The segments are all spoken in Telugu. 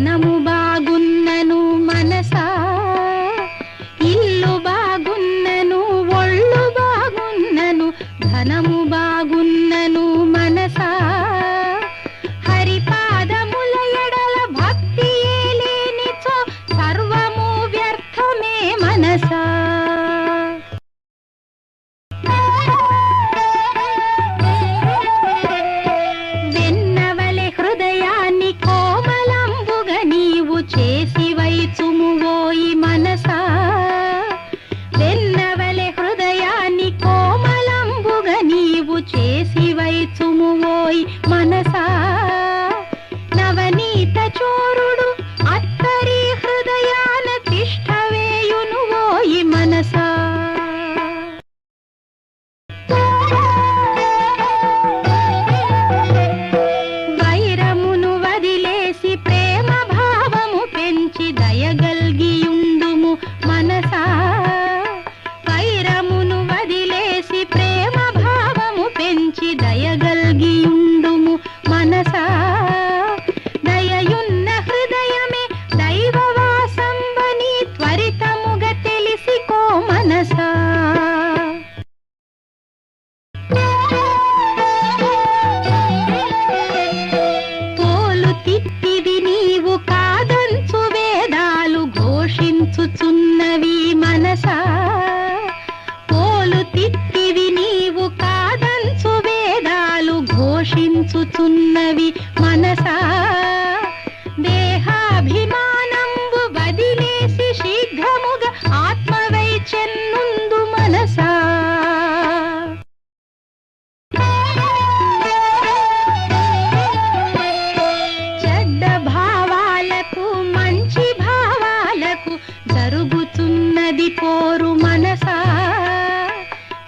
ధనము బాగున్నను మనసా, ఇల్లు బాగున్నను ఒళ్ళు బాగున్నను, ధనము బాగున్నను మనసా, హరిపాదముల ఎడల భక్తియే లేనిచో సర్వము వ్యర్థమే మనసా. వెన్నవలె హృదయాన్ని కోమలంబుగా నీవు చేసి వైచుమువోయి మనసా, వెన్నవలె హృదయాన్ని కోమలంబుగా నీవు చేసి వైచుమువోయి మనసా, నవనీత చోరుడు అత్తరి హృదయాన తిష్టవేయునువోయి మనసా. వైరమును వదిలేసి ప్రేమ భావము పెంచి దయగల్గియుండుము మనసా, వైరమును వదిలేసి ప్రేమ భావము పెంచి దయగల్గియుండుము మనసా, దయయున్న హృదయమే దైవవాసంబని త్వరితముగా తెలిసికో మనసా. తోలు తిట్టిది నీవు కాదంచు వేదాలు ఘోషించుచున్నవి మనసా, తోలు తిట్టివి నీవు కాదంచు వేదాలు ఘోషించుచున్నవి మనసా, దేహాభిమానంబు వదిలేసి శీఘ్రముగా ఆత్మవై చెన్నుందు మనసా. చెడ్డ భావాలకు మంచి భావాలకు జరుగుతున్నది పోరు మనసా,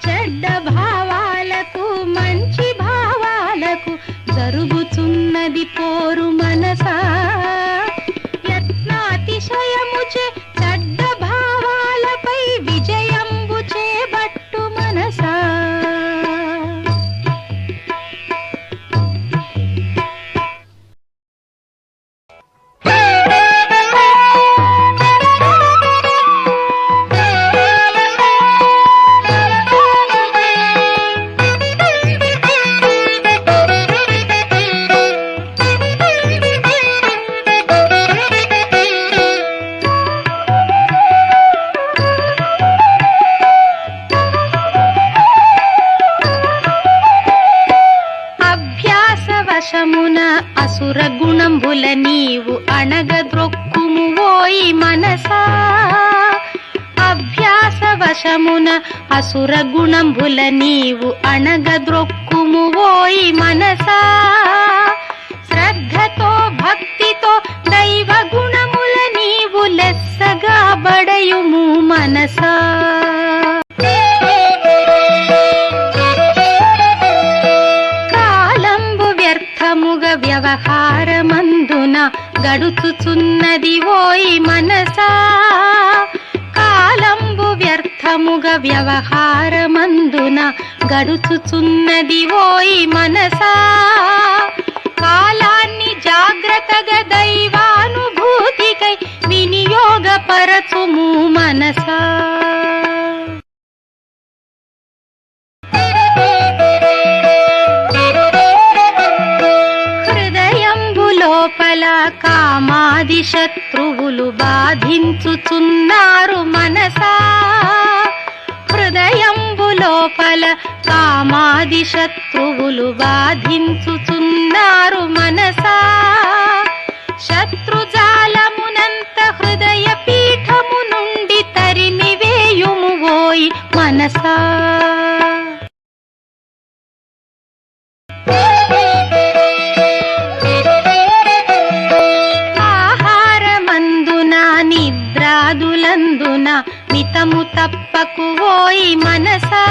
చెడ్డ భావాలకు మంచి భావాలకు జరుగుతున్నది పోరు మనసా, యత్నాతిశయముచే చెడ్డ భావాలపై విజయంబు చేబట్టు మనసా. అభ్యాసవశమున అసుర గుణంబుల నీవు అణగద్రొక్కుమువోయి మనసా, అభ్యాసవశమున అసుర గుణంబుల నీవు అణగద్రొక్కుమువోయి మనసా, శ్రద్ధతో భక్తితో దైవ గుణముల నీవు లెస్సగా బడయుము మనసా. కాలంబు వ్యర్థముగా వ్యవహారమందున గడుచుచున్నది ఓయి మనసా, కాలంబు వ్యర్థముగా వ్యవహారమందున గడుచుచున్నది ఓయి మనసా, కాలాన్ని జాగ్రత్తగా దైవానుభూతికై వినియోగపరచుము మనసా. హృదయంబు లోపల కామాది శత్రువులు బాధించుచున్నారు మనసా, హృదయంబు లోపల కామాది శత్రువులు బాధించుచున్నారు మనసా, శత్రుజాలమునంత హృదయ పీఠము నుండి తరిమివేయుమువోయి మనసా. ఆహారమందున నిద్రాదులందున మితము తప్పకు ఓయి మనసా,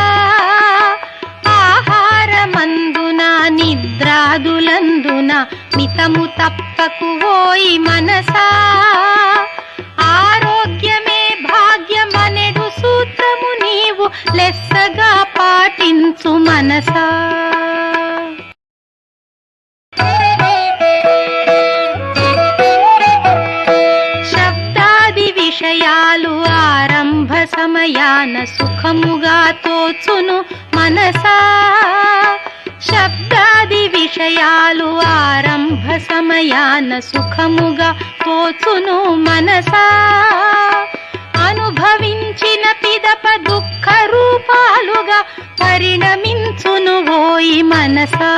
ఆహారమందున నిద్రాదులందున మితము తప్పకు ఓయి మనసా, ఆరోగ్యమే భాగ్యమనెడు సూత్రము నీవు లెస్సగా పాటించు మనసా. సమయాన సుఖముగా తోచును మనసా. శబ్దాది విషయాలు ఆరంభ సమయాన సుఖముగా తోచును మనసా. అనుభవించిన పిదప దుఃఖ రూపాలుగా పరిణమించును ఓయి మనసా.